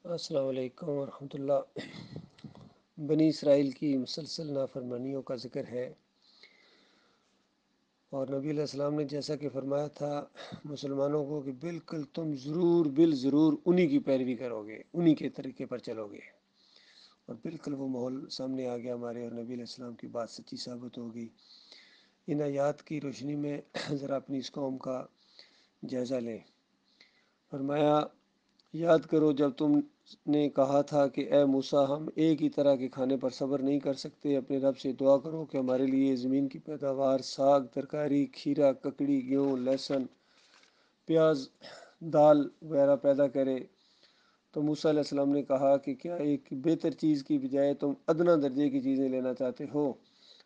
السلام علیکم ورحمۃ اللہ۔ بنی اسرائیل کی مسلسل نافرمانیوں کا ذکر ہے، اور نبی علیہ السلام نے جیسا کہ فرمایا تھا مسلمانوں کو کہ بالکل تم ضرور انہی کی پیروی کرو گے، انہی کے طریقے پر چلو گے، اور بالکل وہ ماحول سامنے آ گیا ہمارے، اور نبی علیہ السلام کی بات سچی ثابت ہو گئی۔ ان آیات کی روشنی میں ذرا اپنی اس قوم کا جائزہ لیں۔ فرمایا یاد کرو جب تم نے کہا تھا کہ اے موسیٰ ہم ایک ہی طرح کے کھانے پر صبر نہیں کر سکتے، اپنے رب سے دعا کرو کہ ہمارے لیے زمین کی پیداوار، ساگ، ترکاری، کھیرا، ککڑی، گیہوں، لہسن، پیاز، دال وغیرہ پیدا کرے۔ تو موسیٰ علیہ السلام نے کہا کہ کیا ایک بہتر چیز کی بجائے تم ادنیٰ درجے کی چیزیں لینا چاہتے ہو؟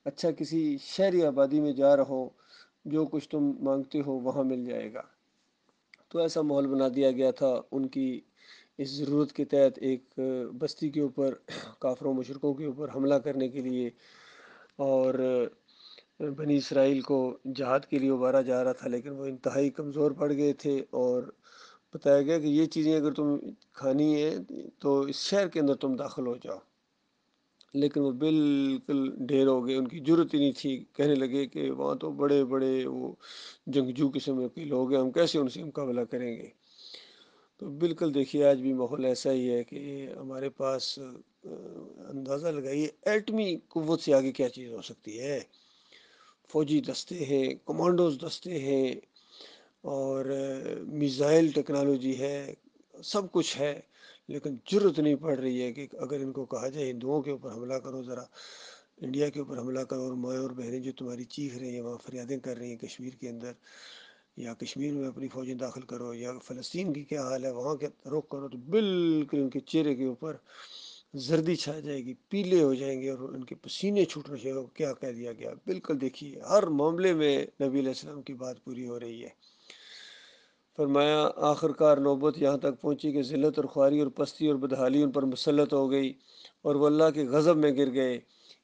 اچھا کسی شہری آبادی میں جا رہو، جو کچھ تم مانگتے ہو وہاں مل جائے گا۔ تو ایسا ماحول بنا دیا گیا تھا ان کی اس ضرورت کے تحت ایک بستی کے اوپر کافروں مشرکوں کے اوپر حملہ کرنے کے لیے، اور بنی اسرائیل کو جہاد کے لیے ابھارا جا رہا تھا، لیکن وہ انتہائی کمزور پڑ گئے تھے، اور بتایا گیا کہ یہ چیزیں اگر تم کھانی ہے تو اس شہر کے اندر تم داخل ہو جاؤ، لیکن وہ بالکل ڈھیر ہو گئے، ان کی جرت ہی نہیں تھی، کہنے لگے کہ وہاں تو بڑے بڑے وہ جنگجو قسم کے لوگ ہیں، ہم کیسے ان سے مقابلہ کریں گے۔ تو بالکل دیکھیے آج بھی ماحول ایسا ہی ہے کہ ہمارے پاس اندازہ لگائیے ایٹمی قوت سے آگے کیا چیز ہو سکتی ہے۔ فوجی دستے ہیں، کمانڈوز دستے ہیں، اور میزائل ٹیکنالوجی ہے، سب کچھ ہے، لیکن جرت نہیں پڑ رہی ہے کہ اگر ان کو کہا جائے ہندوؤں کے اوپر حملہ کرو، ذرا انڈیا کے اوپر حملہ کرو، اور مائیں اور بہنیں جو تمہاری چیخ رہی ہیں وہاں فریادیں کر رہی ہیں کشمیر کے اندر، یا کشمیر میں اپنی فوجیں داخل کرو، یا فلسطین کی کیا حال ہے وہاں کے رخ کرو، تو بالکل ان کے چہرے کے اوپر زردی چھا جائے گی، پیلے ہو جائیں گے، اور ان کے پسینے چھوٹ رہے ہیں۔ کیا کہہ دیا گیا، بالکل دیکھیے ہر معاملے میں نبی علیہ السلام کی بات پوری ہو رہی ہے۔ فرمایا آخر کار نوبت یہاں تک پہنچی کہ ذلت اور خواری اور پستی اور بدحالی ان پر مسلط ہو گئی، اور وہ اللہ کے غضب میں گر گئے۔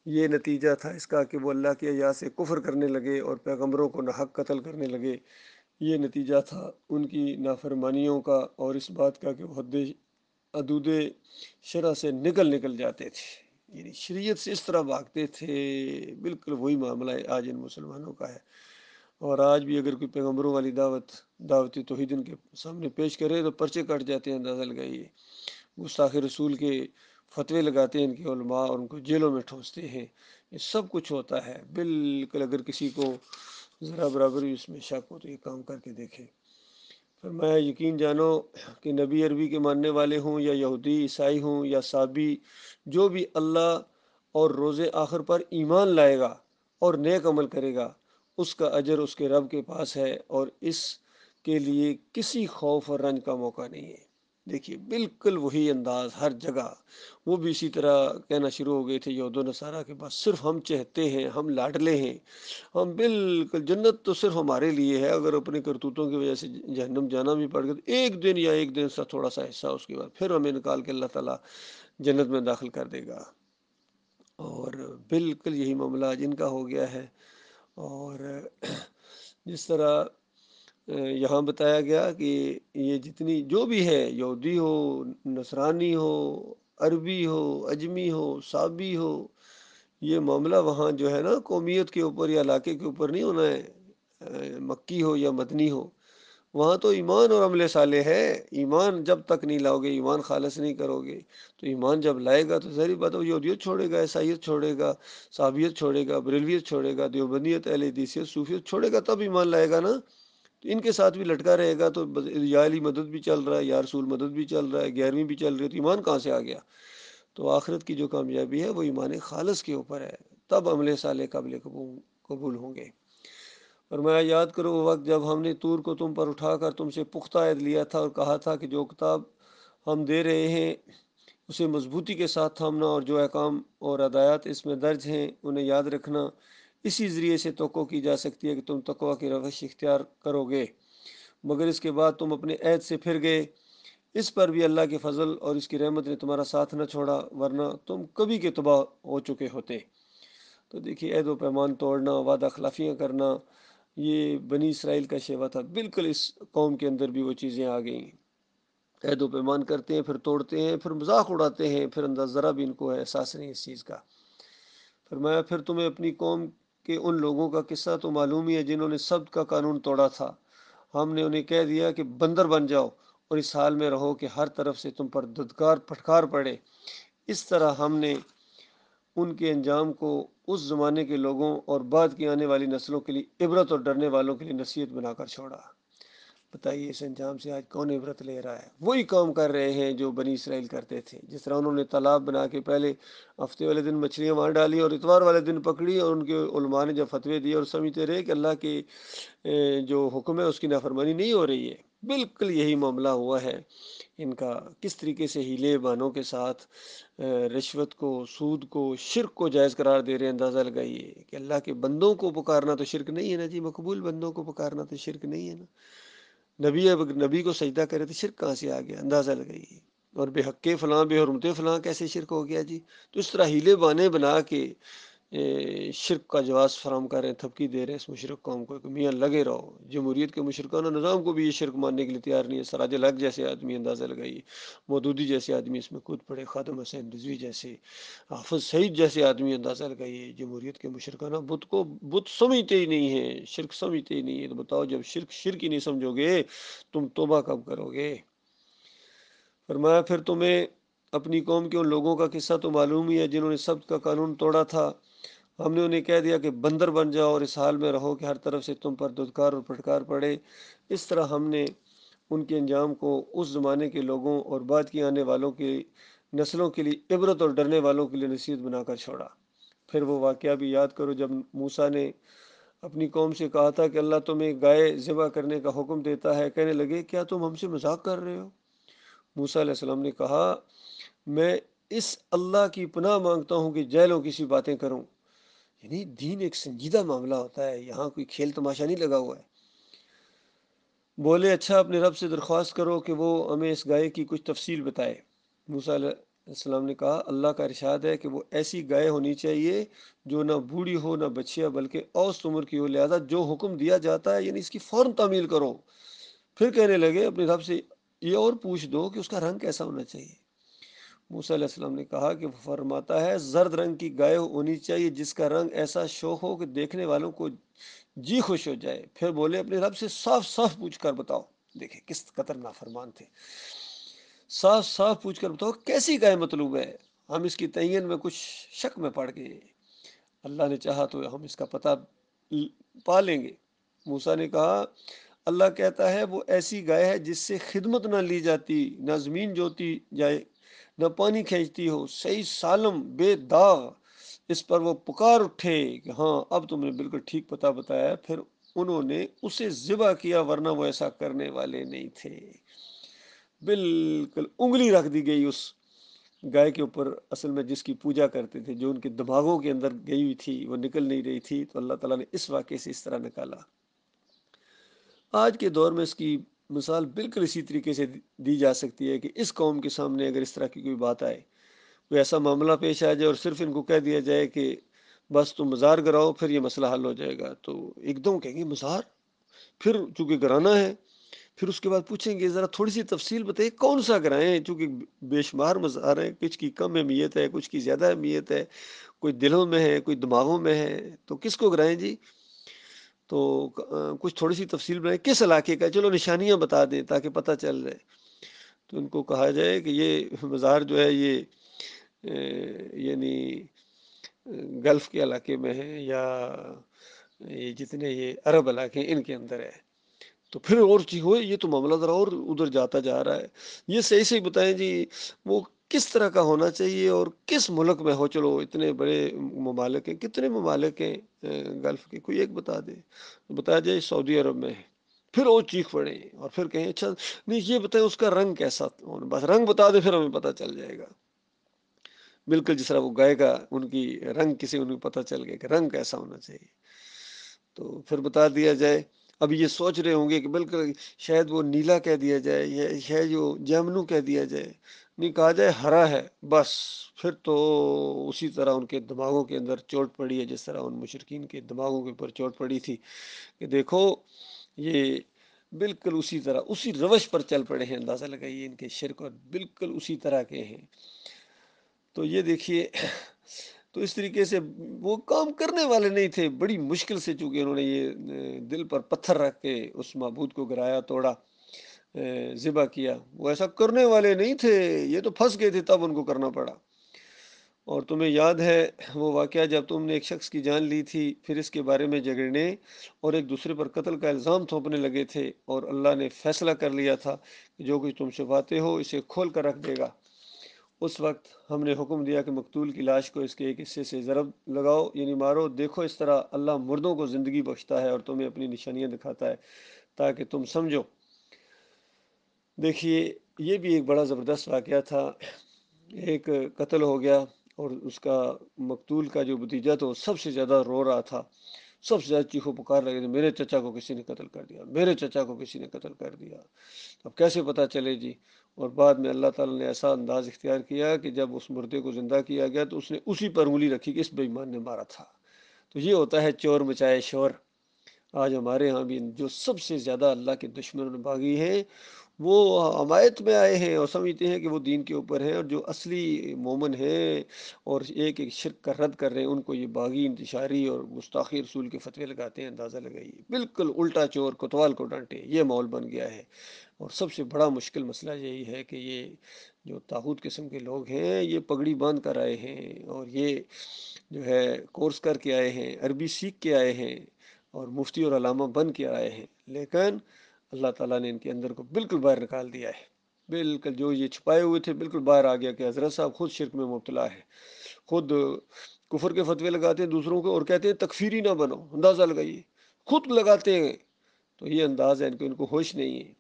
یہ نتیجہ تھا اس کا کہ وہ اللہ کے آیات سے کفر کرنے لگے اور پیغمبروں کو ناحق قتل کرنے لگے۔ یہ نتیجہ تھا ان کی نافرمانیوں کا، اور اس بات کا کہ وہ حدود شرع سے نکل جاتے تھے، یعنی شریعت سے اس طرح بھاگتے تھے۔ بالکل وہی معاملہ آج ان مسلمانوں کا ہے، اور آج بھی اگر کوئی پیغمبروں والی دعوت توحید ان کے سامنے پیش کرے تو پرچے کٹ جاتے ہیں، اندازہ لگائیے۔ گستاخ رسول کے فتوے لگاتے ہیں ان کے علماء، اور ان کو جیلوں میں ٹھونستے ہیں۔ یہ سب کچھ ہوتا ہے۔ بالکل اگر کسی کو ذرا برابر بھی اس میں شک ہو تو یہ کام کر کے دیکھے۔ فرمایا یقین جانو کہ نبی عربی کے ماننے والے ہوں، یا یہودی عیسائی ہوں، یا صابی، جو بھی اللہ اور روز آخر پر ایمان لائے گا اور نیک عمل کرے گا، اس کا اجر اس کے رب کے پاس ہے، اور اس کے لیے کسی خوف اور رنج کا موقع نہیں ہے۔ دیکھیے بالکل وہی انداز ہر جگہ۔ وہ بھی اسی طرح کہنا شروع ہو گئے تھے یہود و نصارہ کے پاس، صرف ہم چہتے ہیں، ہم لاڈلے ہیں، ہم بالکل جنت تو صرف ہمارے لیے ہے، اگر اپنے کرتوتوں کی وجہ سے جہنم جانا بھی پڑ گیا تو ایک دن سا تھوڑا سا حصہ، اس کے بعد پھر ہمیں نکال کے اللہ تعالیٰ جنت میں داخل کر دے گا۔ اور بالکل یہی معاملہ آج ان کا ہو گیا ہے۔ اور جس طرح یہاں بتایا گیا کہ یہ جتنی جو بھی ہے، یہودی ہو، نصرانی ہو، عربی ہو، اجمی ہو، صابی ہو، یہ معاملہ وہاں جو ہے نا قومیت کے اوپر یا علاقے کے اوپر نہیں ہونا ہے، مکی ہو یا مدنی ہو، وہاں تو ایمان اور عمل صالح ہے۔ ایمان جب تک نہیں لاؤ گے، ایمان خالص نہیں کرو گے، تو ایمان جب لائے گا تو ظاہری بات ہے یہودیت چھوڑے گا، عیسائیت چھوڑے گا، صابیت چھوڑے گا، بریلویت چھوڑے گا، دیوبندیت، اہل حدیثیت، صوفیت چھوڑے گا، تب ایمان لائے گا نا۔ تو ان کے ساتھ بھی لٹکا رہے گا تو یا علی مدد بھی چل رہا ہے، یا رسول مدد بھی چل رہا ہے، 11ویں بھی چل رہی ہے، تو ایمان کہاں سے آ گیا؟ تو آخرت کی جو کامیابی ہے وہ ایمان خالص کے اوپر ہے، تب عمل صالح قابل قبول ہوں گے۔ فرمایا یاد کرو وہ وقت جب ہم نے طور کو تم پر اٹھا کر تم سے پختہ عہد لیا تھا، اور کہا تھا کہ جو کتاب ہم دے رہے ہیں اسے مضبوطی کے ساتھ تھامنا، اور جو احکام اور ہدایات اس میں درج ہیں انہیں یاد رکھنا۔ اسی ذریعے سے توقع کی جا سکتی ہے کہ تم تقوی کی روش اختیار کرو گے، مگر اس کے بعد تم اپنے عہد سے پھر گئے۔ اس پر بھی اللہ کے فضل اور اس کی رحمت نے تمہارا ساتھ نہ چھوڑا، ورنہ تم کبھی کے تباہ ہو چکے ہوتے۔ تو دیکھیے عہد و پیمان توڑنا، وعدہ خلافیاں کرنا، یہ بنی اسرائیل کا شیوا تھا۔ بالکل اس قوم کے اندر بھی وہ چیزیں آ گئیں۔ عہد و پیمان کرتے ہیں، پھر توڑتے ہیں، پھر مذاق اڑاتے ہیں، پھر انداز ذرا بھی ان کو احساس نہیں اس چیز کا۔ فرمایا پھر تمہیں اپنی قوم کے ان لوگوں کا قصہ تو معلوم ہی ہے جنہوں نے سبت کا قانون توڑا تھا۔ ہم نے انہیں کہہ دیا کہ بندر بن جاؤ اور اس حال میں رہو کہ ہر طرف سے تم پر دھتکار پھٹکار پڑے۔ اس طرح ہم نے ان کے انجام کو اس زمانے کے لوگوں اور بعد کی آنے والی نسلوں کے لیے عبرت اور ڈرنے والوں کے لیے نصیحت بنا کر چھوڑا۔ بتائیے اس انجام سے آج کون عبرت لے رہا ہے؟ وہی کام کر رہے ہیں جو بنی اسرائیل کرتے تھے۔ جس طرح انہوں نے تالاب بنا کے پہلے ہفتے والے دن مچھلیاں مار ڈالی اور اتوار والے دن پکڑی، اور ان کے علماء نے جب فتوے دیے اور سمجھتے رہے کہ اللہ کے جو حکم ہے اس کی نافرمانی نہیں ہو رہی ہے، بالکل یہی معاملہ ہوا ہے ان کا۔ کس طریقے سے ہیلے بانوں کے ساتھ رشوت کو، سود کو، شرک کو جائز قرار دے رہے ہیں۔ اندازہ لگائیے کہ اللہ کے بندوں کو پکارنا تو شرک نہیں ہے نا جی، مقبول بندوں کو پکارنا تو شرک نہیں ہے نا۔ نبی کو سجدہ کرے تو شرک کہاں سے آ گیا؟ اندازہ لگائیے۔ اور بے حق فلاں، بے حرمت فلاں کیسے شرک ہو گیا جی؟ تو اس طرح ہیلے بانے بنا کے شرک کا جواز فراہم کر رہے ہیں، تھپکی دے رہے ہیں اس مشرک قوم کو کہ میاں لگے رہو۔ جمہوریت کے مشرکانہ نظام کو بھی یہ شرک ماننے کے لیے تیار نہیں ہے۔ سراج الحق جیسے آدمی، اندازہ لگائیے، مودودی جیسے آدمی اس میں کود پڑے، خادم حسین رضوی جیسے، حافظ سعید جیسے آدمی، اندازہ لگائیے جمہوریت کے مشرکانہ بت کو بت سمجھتے ہی نہیں ہیں، شرک سمجھتے ہی نہیں ہے۔ تو بتاؤ جب شرک ہی نہیں سمجھو گے تم توبہ کب کرو گے؟ فرمایا پھر تمہیں اپنی قوم کے ان لوگوں کا قصہ تو معلوم ہی ہے جنہوں نے سبت کا قانون توڑا تھا۔ ہم نے انہیں کہہ دیا کہ بندر بن جاؤ اور اس حال میں رہو کہ ہر طرف سے تم پر دھتکار اور پھٹکار پڑے۔ اس طرح ہم نے ان کے انجام کو اس زمانے کے لوگوں اور بعد کی آنے والوں کی نسلوں کے لیے عبرت اور ڈرنے والوں کے لیے نصیحت بنا کر چھوڑا۔ پھر وہ واقعہ بھی یاد کرو جب موسیٰ نے اپنی قوم سے کہا تھا کہ اللہ تمہیں گائے ذبح کرنے کا حکم دیتا ہے۔ کہنے لگے کیا تم ہم سے مذاق کر رہے ہو؟ موسیٰ علیہ السلام نے کہا میں اس اللہ کی پناہ مانگتا ہوں کہ جہلوں کسی باتیں کروں۔ یعنی دین ایک سنجیدہ معاملہ ہوتا ہے، یہاں کوئی کھیل تماشا نہیں لگا ہوا ہے۔ بولے اچھا اپنے رب سے درخواست کرو کہ وہ ہمیں اس گائے کی کچھ تفصیل بتائے۔ موسیٰ علیہ السلام نے کہا اللہ کا ارشاد ہے کہ وہ ایسی گائے ہونی چاہیے جو نہ بوڑھی ہو نہ بچیا بلکہ اوسط عمر کی ہو، لہذا جو حکم دیا جاتا ہے یعنی اس کی فوراً تعمیل کرو۔ پھر کہنے لگے اپنے رب سے یہ اور پوچھ دو کہ اس کا رنگ کیسا ہونا چاہیے۔ موسیٰ علیہ السلام نے کہا کہ وہ فرماتا ہے زرد رنگ کی گائے ہونی چاہیے جس کا رنگ ایسا شوخ ہو کہ دیکھنے والوں کو جی خوش ہو جائے۔ پھر بولے اپنے رب سے صاف صاف پوچھ کر بتاؤ۔ دیکھیں کس قدر نافرمان تھے۔ صاف صاف پوچھ کر بتاؤ کیسی گائے مطلوب ہے، ہم اس کی تعین میں کچھ شک میں پڑ گئے، اللہ نے چاہا تو ہم اس کا پتہ پا لیں گے۔ موسیٰ نے کہا اللہ کہتا ہے وہ ایسی گائے ہے جس سے خدمت نہ لی جاتی، نہ زمین جوتی جائے، نہ پانی کھینچتی ہو، صحیح سالم بے داغ۔ اس پر وہ پکار اٹھے کہ ہاں اب تم نے بالکل ٹھیک پتہ بتایا۔ پھر انہوں نے اسے ذبح کیا ورنہ وہ ایسا کرنے والے نہیں تھے۔ بالکل انگلی رکھ دی گئی اس گائے کے اوپر، اصل میں جس کی پوجا کرتے تھے، جو ان کے دماغوں کے اندر گئی ہوئی تھی وہ نکل نہیں رہی تھی، تو اللہ تعالیٰ نے اس واقعے سے اس طرح نکالا۔ آج کے دور میں اس کی مثال بالکل اسی طریقے سے دی جا سکتی ہے کہ اس قوم کے سامنے اگر اس طرح کی کوئی بات آئے، کوئی ایسا معاملہ پیش آ جائے اور صرف ان کو کہہ دیا جائے کہ بس تم مزار گراؤ پھر یہ مسئلہ حل ہو جائے گا، تو ایک دم کہیں گے مزار، پھر چونکہ گرانا ہے، پھر اس کے بعد پوچھیں گے ذرا تھوڑی سی تفصیل بتائیے کون سا گرائیں، چونکہ بے شمار مزار ہیں، کچھ کی کم اہمیت ہے، کچھ کی زیادہ اہمیت ہے، کوئی دلوں میں ہے کوئی دماغوں میں ہے، تو کس کو گرائیں جی؟ تو کچھ تھوڑی سی تفصیل بنائیں کس علاقے کا، چلو نشانیاں بتا دیں تاکہ پتہ چل جائے۔ تو ان کو کہا جائے کہ یہ مزار جو ہے یہ یعنی گلف کے علاقے میں ہے، یا یہ جتنے یہ عرب علاقے ہیں ان کے اندر ہے۔ تو پھر اور چیز ہوئے یہ تو معاملہ ذرا اور ادھر جاتا جا رہا ہے، یہ صحیح صحیح بتائیں جی وہ کس طرح کا ہونا چاہیے اور کس ملک میں ہو۔ چلو اتنے بڑے ممالک ہیں، کتنے ممالک ہیں گلف کے، کوئی ایک بتا دے، بتایا جائے سعودی عرب میں ہے، پھر وہ چیخ پڑے اور پھر کہیں اچھا نہیں یہ بتائیں اس کا رنگ کیسا، بس رنگ بتا دے پھر ہمیں پتہ چل جائے گا۔ بالکل جس طرح وہ گائے کا ان کی رنگ کسی انہیں پتہ چل گیا کہ رنگ کیسا ہونا چاہیے، تو پھر بتا دیا جائے۔ اب یہ سوچ رہے ہوں گے کہ بالکل شاید وہ نیلا کہہ دیا جائے یا شاید جو جامنو کہہ دیا جائے، نہیں کہا جائے ہرا ہے، بس پھر تو اسی طرح ان کے دماغوں کے اندر چوٹ پڑی ہے جس طرح ان مشرکین کے دماغوں کے اوپر چوٹ پڑی تھی کہ دیکھو یہ بالکل اسی طرح اسی روش پر چل پڑے ہیں، اندازہ لگائیے ان کے شرک اور بالکل اسی طرح کے ہیں۔ تو یہ دیکھیے تو اس طریقے سے وہ کام کرنے والے نہیں تھے، بڑی مشکل سے چونکہ انہوں نے یہ دل پر پتھر رکھ کے اس معبود کو گرایا، توڑا، ذبح کیا، وہ ایسا کرنے والے نہیں تھے، یہ تو پھنس گئے تھے تب ان کو کرنا پڑا۔ اور تمہیں یاد ہے وہ واقعہ جب تم نے ایک شخص کی جان لی تھی، پھر اس کے بارے میں جھگڑنے اور ایک دوسرے پر قتل کا الزام تھوپنے لگے تھے، اور اللہ نے فیصلہ کر لیا تھا کہ جو کچھ تم چھپاتے ہو اسے کھول کر رکھ دے گا۔ اس وقت ہم نے حکم دیا کہ مقتول کی لاش کو اس کے ایک حصے سے ضرب لگاؤ، یعنی مارو، دیکھو اس طرح اللہ مردوں کو زندگی بخشتا ہے اور تمہیں اپنی نشانیاں دکھاتا ہے تاکہ تم سمجھو۔ دیکھیے یہ بھی ایک بڑا زبردست واقعہ تھا، ایک قتل ہو گیا اور اس کا مقتول کا جو بھتیجا تھا وہ سب سے زیادہ رو رہا تھا، سب سے زیادہ چیخو پکار لگے تھے، میرے چچا کو کسی نے قتل کر دیا، میرے چچا کو کسی نے قتل کر دیا۔ اب کیسے پتہ چلے جی؟ اور بعد میں اللہ تعالیٰ نے ایسا انداز اختیار کیا کہ جب اس مردے کو زندہ کیا گیا تو اس نے اسی پر انگلی رکھی کہ اس بے ایمان نے مارا تھا۔ تو یہ ہوتا ہے چور مچائے شور۔ آج ہمارے ہاں بھی جو سب سے زیادہ اللہ کے دشمن باغی ہیں وہ حمایت میں آئے ہیں اور سمجھتے ہیں کہ وہ دین کے اوپر ہیں، اور جو اصلی مومن ہیں اور ایک ایک شرک کا رد کر رہے ہیں ان کو یہ باغی، انتشاری اور گستاخی رسول کے فتوے لگاتے ہیں۔ اندازہ لگائیے، بالکل الٹا چور کوتوال کو ڈانٹے، یہ ماحول بن گیا ہے۔ اور سب سے بڑا مشکل مسئلہ یہی ہے کہ یہ جو طاغوت قسم کے لوگ ہیں یہ پگڑی باندھ کر آئے ہیں، اور یہ جو ہے کورس کر کے آئے ہیں، عربی سیکھ کے آئے ہیں اور مفتی اور علامہ بن کے آئے ہیں، لیکن اللہ تعالیٰ نے ان کے اندر کو بالکل باہر نکال دیا ہے۔ بالکل جو یہ چھپائے ہوئے تھے بالکل باہر آ گیا کہ حضرت صاحب خود شرک میں مبتلا ہے، خود کفر کے فتوے لگاتے ہیں دوسروں کو اور کہتے ہیں تکفیری نہ بنو۔ اندازہ لگائیے، خود لگاتے ہیں۔ تو یہ انداز ہے ان کو ہوش نہیں ہے۔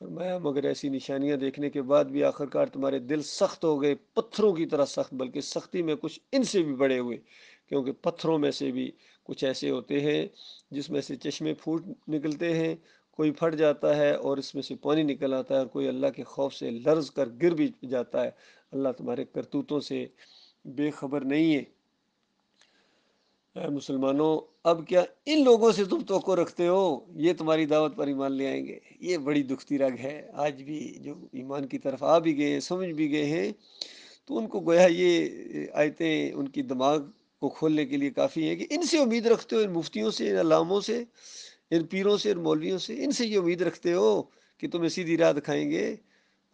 فرمایا مگر ایسی نشانیاں دیکھنے کے بعد بھی آخرکار تمہارے دل سخت ہو گئے، پتھروں کی طرح سخت، بلکہ سختی میں کچھ ان سے بھی بڑے ہوئے، کیونکہ پتھروں میں سے بھی کچھ ایسے ہوتے ہیں جس میں سے چشمے پھوٹ نکلتے ہیں، کوئی پھٹ جاتا ہے اور اس میں سے پانی نکل آتا ہے، اور کوئی اللہ کے خوف سے لرز کر گر بھی جاتا ہے۔ اللہ تمہارے کرتوتوں سے بے خبر نہیں ہے۔ اے مسلمانوں، اب کیا ان لوگوں سے تم توقع رکھتے ہو یہ تمہاری دعوت پر ایمان لے آئیں گے؟ یہ بڑی دکھتی رگ ہے۔ آج بھی جو ایمان کی طرف آ بھی گئے ہیں، سمجھ بھی گئے ہیں، تو ان کو گویا یہ آیتیں ان کی دماغ کو کھولنے کے لیے کافی ہیں کہ ان سے امید رکھتے ہو، ان مفتیوں سے، ان علاموں سے، ان پیروں سے، ان مولویوں سے، ان سے یہ امید رکھتے ہو کہ تمہیں سیدھی راہ دکھائیں گے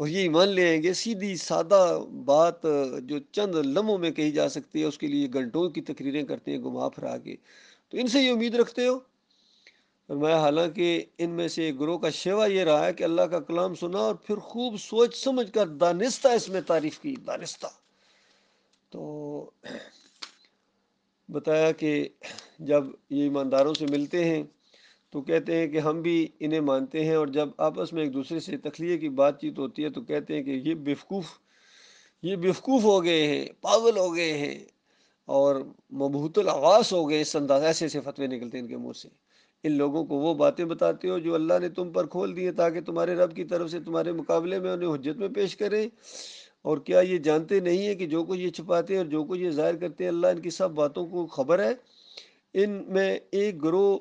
اور یہ ایمان لے آئیں گے؟ سیدھی سادہ بات جو چند لمحوں میں کہی جا سکتی ہے اس کے لیے گھنٹوں کی تقریریں کرتے ہیں گھما پھرا کے، تو ان سے یہ امید رکھتے ہو؟ فرمایا حالانکہ ان میں سے ایک گروہ کا شیوا یہ رہا ہے کہ اللہ کا کلام سنا اور پھر خوب سوچ سمجھ کر دانستہ اس میں تعریف کی، دانستہ۔ تو بتایا کہ جب یہ ایمانداروں سے ملتے ہیں تو کہتے ہیں کہ ہم بھی انہیں مانتے ہیں، اور جب آپس میں ایک دوسرے سے تخلیہ کی بات چیت ہوتی ہے تو کہتے ہیں کہ یہ بیوقوف ہو گئے ہیں، پاگل ہو گئے ہیں اور مبہوت الحواس ہو گئے۔ اس انداز ایسے ایسے فتوے نکلتے ہیں ان کے منہ سے۔ ان لوگوں کو وہ باتیں بتاتے ہو جو اللہ نے تم پر کھول دی ہیں تاکہ تمہارے رب کی طرف سے تمہارے مقابلے میں انہیں حجت میں پیش کریں، اور کیا یہ جانتے نہیں ہیں کہ جو کچھ یہ چھپاتے ہیں اور جو کچھ یہ ظاہر کرتے ہیں اللہ ان کی سب باتوں کو خبر ہے؟ ان میں ایک گروہ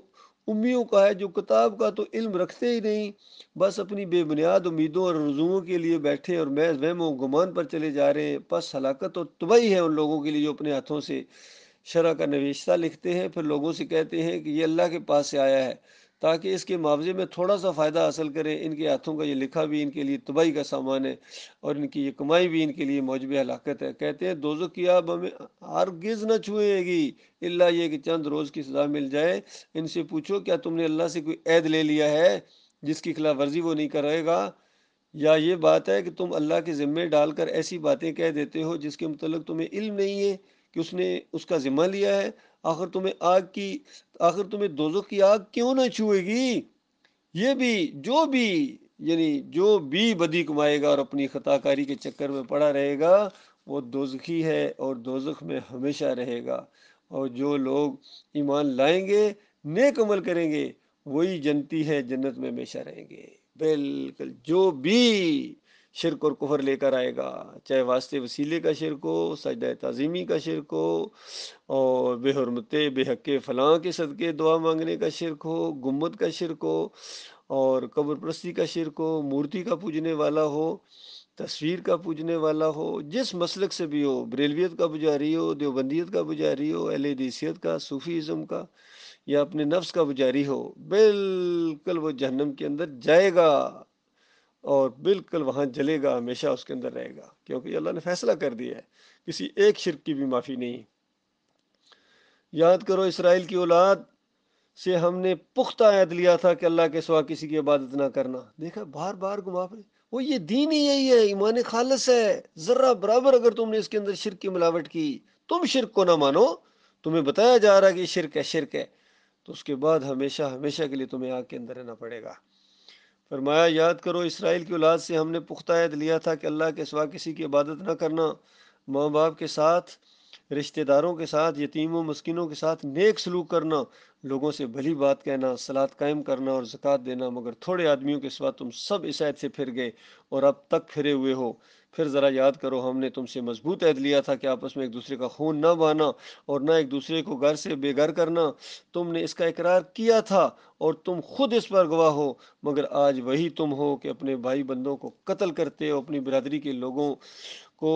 امیوں کا ہے جو کتاب کا تو علم رکھتے ہی نہیں، بس اپنی بے بنیاد امیدوں اور رجوعوں کے لیے بیٹھے اور محض وہم و گمان پر چلے جا رہے ہیں۔ پس ہلاکت اور تباہی ہے ان لوگوں کے لیے جو اپنے ہاتھوں سے شرع کا نوشتہ لکھتے ہیں، پھر لوگوں سے کہتے ہیں کہ یہ اللہ کے پاس سے آیا ہے تاکہ اس کے معاوضے میں تھوڑا سا فائدہ حاصل کریں۔ ان کے ہاتھوں کا یہ لکھا بھی ان کے لیے تباہی کا سامان ہے اور ان کی یہ کمائی بھی ان کے لیے موجب ہلاکت ہے۔ کہتے ہیں دوزخ کی آگ ہمیں ہرگز نہ چھوئے گی الا یہ کہ چند روز کی سزا مل جائے۔ ان سے پوچھو کیا تم نے اللہ سے کوئی عہد لے لیا ہے جس کی خلاف ورزی وہ نہیں کرے گا، یا یہ بات ہے کہ تم اللہ کے ذمے ڈال کر ایسی باتیں کہہ دیتے ہو جس کے متعلق تمہیں علم نہیں ہے کہ اس نے اس کا ذمہ لیا ہے؟ آخر تمہیں دوزخ کی آگ کیوں نہ چھوئے گی؟ یہ بھی جو بھی بدی کمائے گا اور اپنی خطا کاری کے چکر میں پڑا رہے گا وہ دوزخی ہے اور دوزخ میں ہمیشہ رہے گا، اور جو لوگ ایمان لائیں گے، نیک عمل کریں گے، وہی جنتی ہے، جنت میں ہمیشہ رہیں گے۔ بالکل جو بھی شرک اور کفر لے کر آئے گا، چاہے واسطے وسیلے کا شرک ہو، سجدہ تعظیمی کا شرک ہو، اور بے حرمت بے حق فلاں کے صدقے دعا مانگنے کا شرک ہو، گنبد کا شرک ہو، اور قبر پرستی کا شرک ہو، مورتی کا پوجنے والا ہو، تصویر کا پوجنے والا ہو، جس مسلک سے بھی ہو، بریلویت کا پجاری ہو، دیوبندیت کا پجاری ہو، اہل حدیثیت کا، صوفی ازم کا، یا اپنے نفس کا پجاری ہو، بالکل وہ جہنم کے اندر جائے گا اور بالکل وہاں جلے گا، ہمیشہ اس کے اندر رہے گا، کیونکہ اللہ نے فیصلہ کر دیا ہے، کسی ایک شرک کی بھی معافی نہیں۔ یاد کرو اسرائیل کی اولاد سے ہم نے پختہ عہد لیا تھا کہ اللہ کے سوا کسی کی عبادت نہ کرنا۔ دیکھا بار بار گما پھرے، وہ یہ دین ہی یہی ہے، ایمان خالص ہے، ذرہ برابر اگر تم نے اس کے اندر شرک کی ملاوٹ کی، تم شرک کو نہ مانو، تمہیں بتایا جا رہا ہے کہ یہ شرک ہے، شرک ہے، تو اس کے بعد ہمیشہ ہمیشہ کے لیے تمہیں آگ کے اندر رہنا پڑے گا۔ فرمایا یاد کرو اسرائیل کی اولاد سے ہم نے پختہ عہد لیا تھا کہ اللہ کے سوا کسی کی عبادت نہ کرنا، ماں باپ کے ساتھ، رشتہ داروں کے ساتھ، یتیموں مسکینوں کے ساتھ نیک سلوک کرنا، لوگوں سے بھلی بات کہنا، صلاۃ قائم کرنا اور زکوٰۃ دینا، مگر تھوڑے آدمیوں کے سوا تم سب اس عہد سے پھر گئے اور اب تک پھرے ہوئے ہو۔ پھر ذرا یاد کرو ہم نے تم سے مضبوط عہد لیا تھا کہ آپس میں ایک دوسرے کا خون نہ بہانا اور نہ ایک دوسرے کو گھر سے بے گھر کرنا، تم نے اس کا اقرار کیا تھا اور تم خود اس پر گواہ ہو، مگر آج وہی تم ہو کہ اپنے بھائی بندوں کو قتل کرتے ہو، اپنی برادری کے لوگوں کو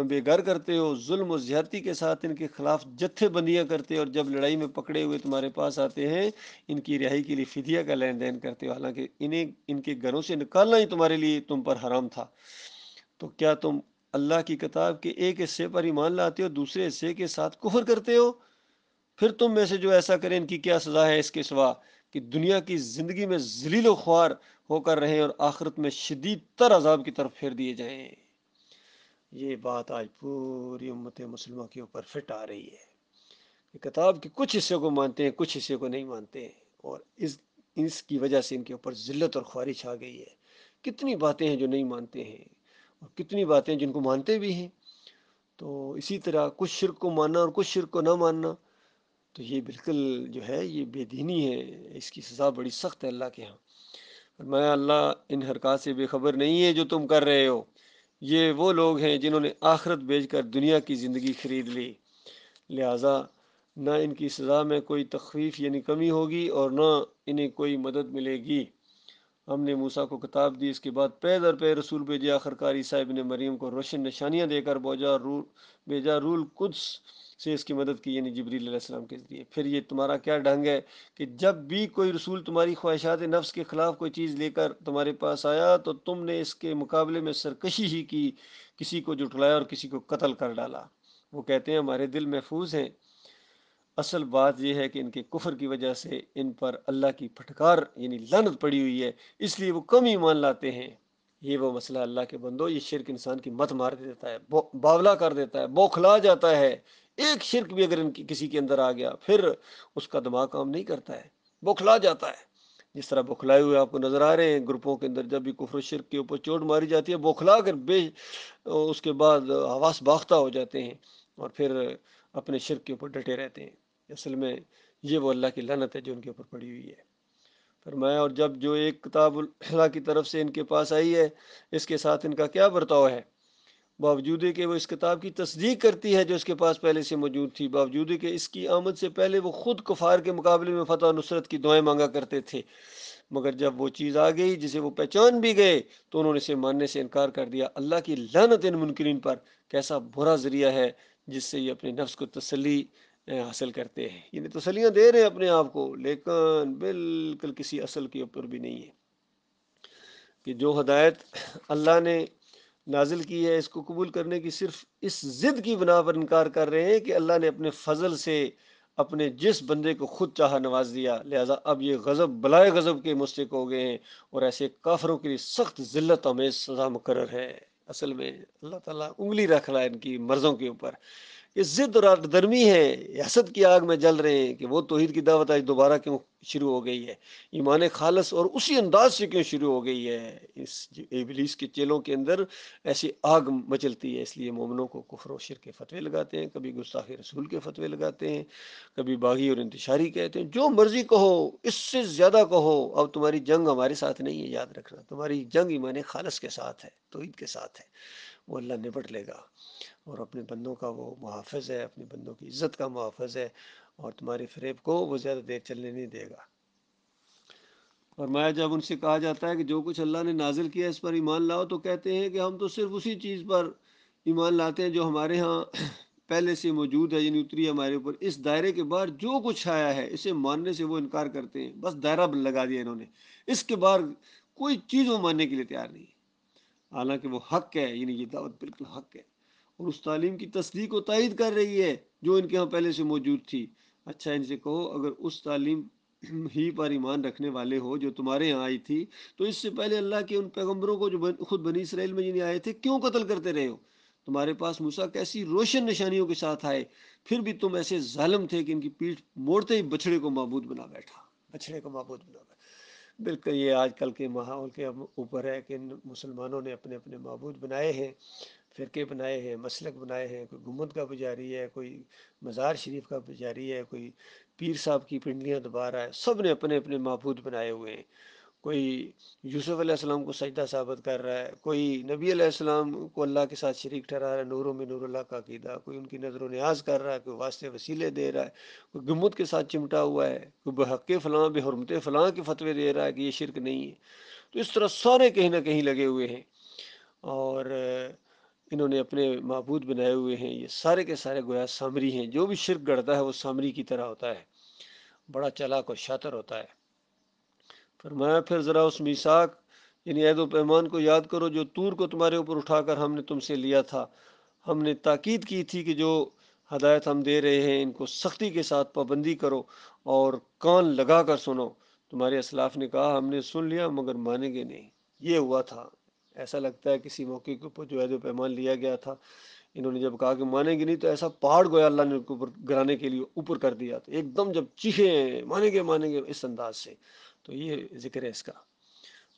بے گھر کرتے ہو، ظلم و زیادتی کے ساتھ ان کے خلاف جتھے بندیاں کرتے ہو، اور جب لڑائی میں پکڑے ہوئے تمہارے پاس آتے ہیں ان کی رہائی کے لیے فدیہ کا لین دین کرتے ہو، حالانکہ انہیں ان کے گھروں سے نکالنا ہی تمہارے لیے تم پر حرام تھا۔ تو کیا تم اللہ کی کتاب کے ایک حصے پر ایمان لاتے ہو، دوسرے حصے کے ساتھ کفر کرتے ہو؟ پھر تم میں سے جو ایسا کریں ان کی کیا سزا ہے اس کے سوا کہ دنیا کی زندگی میں ذلیل و خوار ہو کر رہیں اور آخرت میں شدید تر عذاب کی طرف پھیر دیے جائیں۔ یہ بات آج پوری امت مسلمہ کے اوپر فٹ آ رہی ہے کہ کتاب کے کچھ حصے کو مانتے ہیں، کچھ حصے کو نہیں مانتے ہیں، اور اس کی وجہ سے ان کے اوپر ذلت اور خواری چھا گئی ہے۔ کتنی باتیں ہیں جو نہیں مانتے ہیں اور کتنی باتیں جن کو مانتے بھی ہیں۔ تو اسی طرح کچھ شرک کو ماننا اور کچھ شرک کو نہ ماننا، تو یہ بالکل جو ہے یہ بے دینی ہے، اس کی سزا بڑی سخت ہے اللہ کے ہاں۔ فرمایا اللہ ان حرکات سے بے خبر نہیں ہے جو تم کر رہے ہو، یہ وہ لوگ ہیں جنہوں نے آخرت بیچ کر دنیا کی زندگی خرید لی، لہٰذا نہ ان کی سزا میں کوئی تخفیف یعنی کمی ہوگی اور نہ انہیں کوئی مدد ملے گی۔ ہم نے موسیٰ کو کتاب دی، اس کے بعد پے در پے رسول بھیجے، آخرکار عیسیٰ ابن مریم کو روشن نشانیاں دے کر بھیجا، روح القدس سے اس کی مدد کی یعنی جبریل علیہ السلام کے ذریعے۔ پھر یہ تمہارا کیا ڈھنگ ہے کہ جب بھی کوئی رسول تمہاری خواہشات نفس کے خلاف کوئی چیز لے کر تمہارے پاس آیا تو تم نے اس کے مقابلے میں سرکشی ہی کی، کسی کو جھٹلایا اور کسی کو قتل کر ڈالا۔ وہ کہتے ہیں ہمارے دل محفوظ ہیں، اصل بات یہ ہے کہ ان کے کفر کی وجہ سے ان پر اللہ کی پھٹکار یعنی لعنت پڑی ہوئی ہے، اس لیے وہ کم ایمان لاتے ہیں۔ یہ وہ مسئلہ اللہ کے بندو، یہ شرک انسان کی مت مار دیتا ہے، باولا کر دیتا ہے، بوکھلا جاتا ہے۔ ایک شرک بھی اگر کسی کے اندر آ گیا پھر اس کا دماغ کام نہیں کرتا ہے، بوکھلا جاتا ہے۔ جس طرح بوکھلائے ہوئے آپ کو نظر آ رہے ہیں گروپوں کے اندر، جب بھی کفر و شرک کے اوپر چوٹ ماری جاتی ہے بوکھلا کر اس کے بعد حواس باختہ ہو جاتے ہیں اور پھر اپنے شرک کے اوپر ڈٹے رہتے ہیں۔ اصل میں یہ وہ اللہ کی لعنت ہے جو ان کے اوپر پڑی ہوئی ہے۔ فرمایا اور جب جو ایک کتاب اللہ کی طرف سے ان کے پاس آئی ہے، اس کے ساتھ ان کا کیا برتاؤ ہے؟ باوجود کہ وہ اس کتاب کی تصدیق کرتی ہے جو اس کے پاس پہلے سے موجود تھی، باوجود کہ اس کی آمد سے پہلے وہ خود کفار کے مقابلے میں فتح و نصرت کی دعائیں مانگا کرتے تھے، مگر جب وہ چیز آ گئی جسے وہ پہچان بھی گئے تو انہوں نے اسے ماننے سے انکار کر دیا۔ اللہ کی لعنت ان منکرین پر، کیسا برا ذریعہ ہے جس سے یہ اپنے نفس کو تسلی حاصل کرتے ہیں، یعنی تسلیاں دے رہے ہیں اپنے آپ کو، لیکن بالکل کسی اصل کے اوپر بھی نہیں ہے کہ جو ہدایت اللہ نے نازل کی ہے اس کو قبول کرنے کی صرف اس ضد کی بنا پر انکار کر رہے ہیں کہ اللہ نے اپنے فضل سے اپنے جس بندے کو خود چاہا نواز دیا، لہذا اب یہ غضب بلائے غضب کے مستحق ہو گئے ہیں اور ایسے کافروں کے لیے سخت ذلت آمیز سزا مقرر ہے۔ اصل میں اللہ تعالیٰ انگلی رکھ رہا ہے ان کی مرضوں کے اوپر، یہ ضد اور درمی ہے، حسد کی آگ میں جل رہے ہیں کہ وہ توحید کی دعوت آج دوبارہ کیوں شروع ہو گئی ہے، ایمان خالص اور اسی انداز سے کیوں شروع ہو گئی ہے۔ اس ابلیس کے چیلوں کے اندر ایسی آگ مچلتی ہے، اس لیے مومنوں کو کفر و شرک کے فتوے لگاتے ہیں، کبھی گستاخی رسول کے فتوے لگاتے ہیں، کبھی باغی اور انتشاری کہتے ہیں، جو مرضی کہو، اس سے زیادہ کہو، اب تمہاری جنگ ہمارے ساتھ نہیں ہے، یاد رکھنا تمہاری جنگ ایمان خالص کے ساتھ ہے، توحید کے ساتھ ہے، وہ اللہ نپٹ لے گا اور اپنے بندوں کا وہ محافظ ہے، اپنے بندوں کی عزت کا محافظ ہے، اور تمہارے فریب کو وہ زیادہ دیر چلنے نہیں دے گا۔ فرمایا جب ان سے کہا جاتا ہے کہ جو کچھ اللہ نے نازل کیا اس پر ایمان لاؤ، تو کہتے ہیں کہ ہم تو صرف اسی چیز پر ایمان لاتے ہیں جو ہمارے ہاں پہلے سے موجود ہے، یعنی اتری ہے ہمارے اوپر۔ اس دائرے کے باہر جو کچھ آیا ہے اسے ماننے سے وہ انکار کرتے ہیں۔ بس دائرہ لگا دیا انہوں نے، اس کے باہر کوئی چیز وہ ماننے کے لیے تیار نہیں، حالانکہ وہ حق ہے، یعنی یہ دعوت بالکل حق ہے اور اس تعلیم کی تصدیق و تائید کر رہی ہے جو ان کے ہاں پہلے سے موجود تھی۔ اچھا ان سے کہو، اگر اس تعلیم ہی پر ایمان رکھنے والے ہو جو تمہارے یہاں آئی تھی، تو اس سے پہلے اللہ کے ان پیغمبروں کو جو خود بنی اسرائیل میں جنہیں آئے تھے کیوں قتل کرتے رہے ہو؟ تمہارے پاس موسیٰ کیسی روشن نشانیوں کے ساتھ آئے، پھر بھی تم ایسے ظالم تھے کہ ان کی پیٹھ موڑتے ہی بچڑے کو معبود بنا بیٹھا، بچڑے کو معبود بنا بیٹھا۔ بالکل یہ آج کل کے ماحول کے اوپر ہے کہ مسلمانوں نے اپنے اپنے معبود بنائے ہیں، فرقے بنائے ہیں، مسلک بنائے ہیں، کوئی گنبد کا پجاری ہے، کوئی مزار شریف کا پجاری ہے، کوئی پیر صاحب کی پنڈلیاں دبا رہا ہے، سب نے اپنے اپنے معبود بنائے ہوئے ہیں۔ کوئی یوسف علیہ السلام کو سجدہ ثابت کر رہا ہے، کوئی نبی علیہ السلام کو اللہ کے ساتھ شریک ٹھہرا رہا ہے، نوروں میں نور اللہ کا عقیدہ، کوئی ان کی نظر و نیاز کر رہا ہے، کوئی واسطے وسیلے دے رہا ہے، کوئی گنبد کے ساتھ چمٹا ہوا ہے، کوئی بحق فلاں بے حرمت فلاں کے فتوے دے رہا ہے کہ یہ شرک نہیں ہے۔ تو اس طرح سارے کہیں نہ کہیں لگے ہوئے ہیں اور انہوں نے اپنے معبود بنائے ہوئے ہیں۔ یہ سارے کے سارے گویا سامری ہیں، جو بھی شرک گڑتا ہے وہ سامری کی طرح ہوتا ہے، بڑا چالاک و شاطر ہوتا ہے۔ فرمایا پھر ذرا اس میثاق یعنی عہد و پیمان کو یاد کرو جو طور کو تمہارے اوپر اٹھا کر ہم نے تم سے لیا تھا۔ ہم نے تاکید کی تھی کہ جو ہدایت ہم دے رہے ہیں ان کو سختی کے ساتھ پابندی کرو اور کان لگا کر سنو۔ تمہارے اسلاف نے کہا ہم نے سن لیا مگر مانیں گے نہیں۔ یہ ہوا تھا، ایسا لگتا ہے کسی موقع کے اوپر جو عہد و پیمان لیا گیا تھا، انہوں نے جب کہا کہ مانیں گے نہیں تو ایسا پہاڑ گویا اللہ نے ان کے اوپر گرانے کے لیے اوپر کر دیا تھا، ایک دم جب چیخے مانیں گے اس انداز سے۔ تو یہ ذکر ہے اس کا۔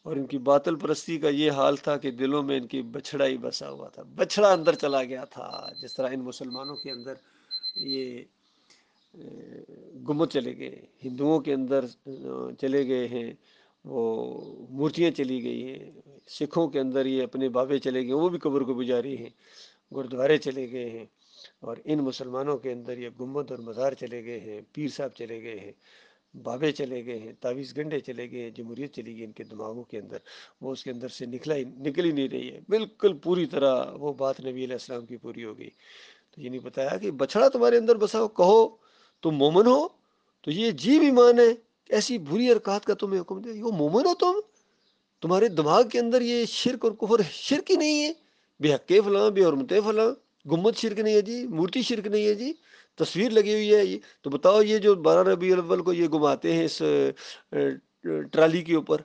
اور ان کی باطل پرستی کا یہ حال تھا کہ دلوں میں ان کی بچھڑا ہی بسا ہوا تھا، بچھڑا اندر چلا گیا تھا، جس طرح ان مسلمانوں کے اندر یہ گنبد چلے گئے، ہندوؤں کے اندر چلے گئے ہیں، وہ مورتیاں چلی گئی ہیں، سکھوں کے اندر یہ اپنے بابے چلے گئے، وہ بھی قبر کو پجاری ہیں، گردوارے چلے گئے ہیں، اور ان مسلمانوں کے اندر یہ گنبد اور مزار چلے گئے ہیں، پیر صاحب چلے گئے ہیں، بابے چلے گئے ہیں، تعویذ گنڈے چلے گئے ہیں، جمہوریت چلی گئی ان کے دماغوں کے اندر، وہ اس کے اندر سے نکل ہی نہیں رہی ہے، بالکل پوری طرح وہ بات نبی علیہ السلام کی پوری ہو گئی۔ تو یہ نہیں بتایا کہ بچڑا تمہارے اندر بسا ہو، کہو تم مومن ہو، تو یہ عجیب ایمان ہے، ایسی بری حرکات کا تمہیں حکم دے، وہ مومن ہو تمہارے دماغ کے اندر یہ شرک اور کفر شرک ہی نہیں ہے، بے حق فلاں بے حرمت فلاں، گنبد شرک نہیں ہے جی، مورتی شرک نہیں ہے جی، تصویر لگی ہوئی ہے، تو بتاؤ یہ جو 12 ربیع الاول کو یہ گھماتے ہیں اس ٹرالی کے اوپر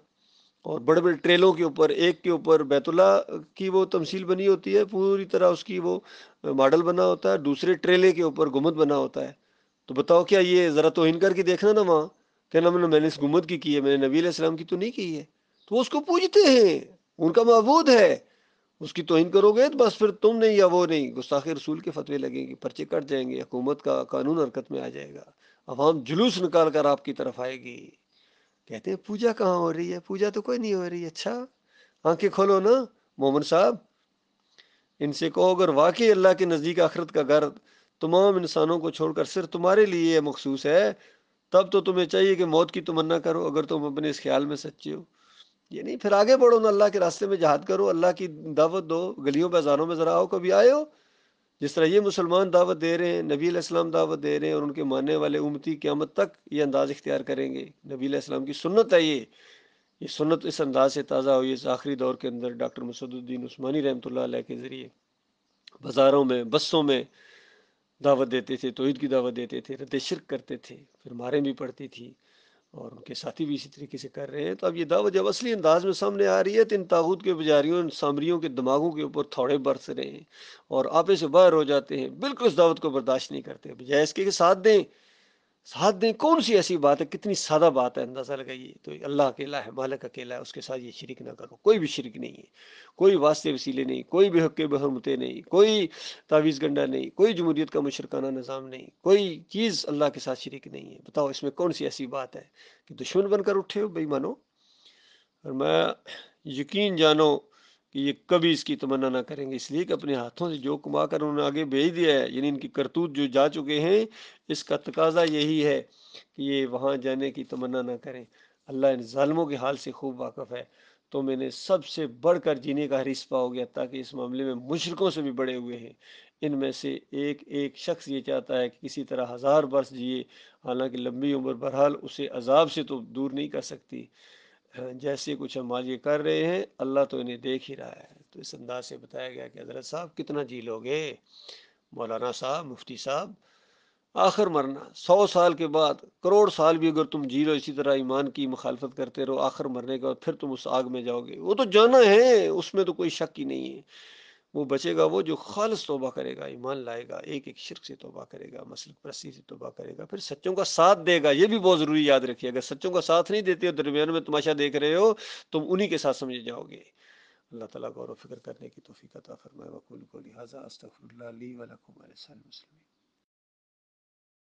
اور بڑے بڑے ٹریلوں کے اوپر، ایک کے اوپر بیت اللہ کی وہ تمثیل بنی ہوتی ہے، پوری طرح اس کی وہ ماڈل بنا ہوتا ہے، دوسرے ٹریلے کے اوپر گنبد بنا ہوتا ہے، تو بتاؤ کیا یہ ذرا توہین کر کے دیکھنا نا وہاں، کہنا میں نے اس گنبد کی ہے، میں نے نبی علیہ السلام کی تو نہیں کی ہے، تو وہ اس کو پوجتے ہیں، ان کا معبود ہے، اس کی توہین کرو گے تو بس پھر تم نہیں یا وہ نہیں، گستاخی رسول کے فتوے لگیں گے، پرچے کٹ جائیں گے، حکومت کا قانون حرکت میں آ جائے گا، عوام جلوس نکال کر آپ کی طرف آئے گی۔ کہتے ہیں پوجا کہاں ہو رہی ہے؟ پوجا تو کوئی نہیں ہو رہی۔ اچھا آنکھیں کھولو نا مومن صاحب، ان سے کہو اگر واقعی اللہ کے نزدیک آخرت کا گھر تمام انسانوں کو چھوڑ کر صرف تمہارے لیے مخصوص ہے، تب تو تمہیں چاہیے کہ موت کی تمنا کرو اگر تم اپنے اس خیال میں سچے ہو۔ یہ نہیں پھر آگے بڑھو نا، اللہ کے راستے میں جہاد کرو، اللہ کی دعوت دو، گلیوں بازاروں میں ذرا آؤ، کبھی آئے ہو؟ جس طرح یہ مسلمان دعوت دے رہے ہیں، نبی علیہ السلام دعوت دے رہے ہیں، اور ان کے ماننے والے امتی قیامت تک یہ انداز اختیار کریں گے۔ نبی علیہ السلام کی سنت ہے یہ سنت اس انداز سے تازہ ہوئی اس آخری دور کے اندر، ڈاکٹر مسعود الدین عثمانی رحمۃ اللہ علیہ کے ذریعے بازاروں میں بسوں میں دعوت دیتے تھے، توحید کی دعوت دیتے تھے، رد شرک کرتے تھے، پھر ماریں بھی پڑتی تھی، اور ان کے ساتھی بھی اسی طریقے سے کر رہے ہیں۔ تو اب یہ دعوت جب اصلی انداز میں سامنے آ رہی ہے تو ان طاغوت کے پجاریوں، ان سامریوں کے دماغوں کے اوپر تھوڑے برس رہے ہیں اور آپے سے باہر ہو جاتے ہیں، بالکل اس دعوت کو برداشت نہیں کرتے، بجائے اس کے کہ ساتھ دیں، ساتھ دیں۔ کون سی ایسی بات ہے، کتنی سادہ بات ہے، اندازہ لگائیے۔ تو اللہ اکیلا ہے، مالک اکیلا ہے، اس کے ساتھ یہ شرک نہ کرو، کوئی بھی شرک نہیں ہے، کوئی واسطے وسیلے نہیں، کوئی بے حق بے حرمتیں نہیں، کوئی تعویذ گنڈا نہیں، کوئی جمہوریت کا مشرکانہ نظام نہیں، کوئی چیز اللہ کے ساتھ شریک نہیں ہے۔ بتاؤ اس میں کون سی ایسی بات ہے کہ دشمن بن کر اٹھے ہو بے ایمانو؟ اور میں یقین جانو کہ یہ کبھی اس کی تمنا نہ کریں گے، اس لیے کہ اپنے ہاتھوں سے جو کما کر انہوں نے آگے بھیج دیا ہے، یعنی ان کی کرتوت جو جا چکے ہیں، اس کا تقاضا یہی ہے کہ یہ وہاں جانے کی تمنا نہ کریں۔ اللہ ان ظالموں کے حال سے خوب واقف ہے، تو میں نے سب سے بڑھ کر جینے کا حریص پا ہو گیا، تاکہ اس معاملے میں مشرکوں سے بھی بڑے ہوئے ہیں۔ ان میں سے ایک ایک شخص یہ چاہتا ہے کہ کسی طرح 1000 برس جیے، حالانکہ لمبی عمر بہرحال اسے عذاب سے تو دور نہیں کر سکتی۔ جیسے کچھ ہم آج یہ کر رہے ہیں، اللہ تو انہیں دیکھ ہی رہا ہے۔ تو اس انداز سے بتایا گیا کہ حضرت صاحب کتنا جی لو گے، مولانا صاحب، مفتی صاحب، آخر مرنا 100 سال کے بعد، کروڑ سال بھی اگر تم جی لو اسی طرح ایمان کی مخالفت کرتے رہو، آخر مرنے کے بعد پھر تم اس آگ میں جاؤ گے، وہ تو جانا ہے، اس میں تو کوئی شک ہی نہیں ہے۔ وہ بچے گا وہ جو خالص توبہ کرے گا، ایمان لائے گا، ایک ایک شرک سے توبہ کرے گا، مسلک پرستی سے توبہ کرے گا، پھر سچوں کا ساتھ دے گا۔ یہ بھی بہت ضروری یاد رکھیے، اگر سچوں کا ساتھ نہیں دیتے ہو، درمیان میں تماشا دیکھ رہے ہو، تم انہی کے ساتھ سمجھ جاؤ گے۔ اللہ تعالیٰ غور و فکر کرنے کی توفیق عطا فرمائے۔ وقول قولی ھذا استغفر اللہ لی ولکم ولسائر المسلمین۔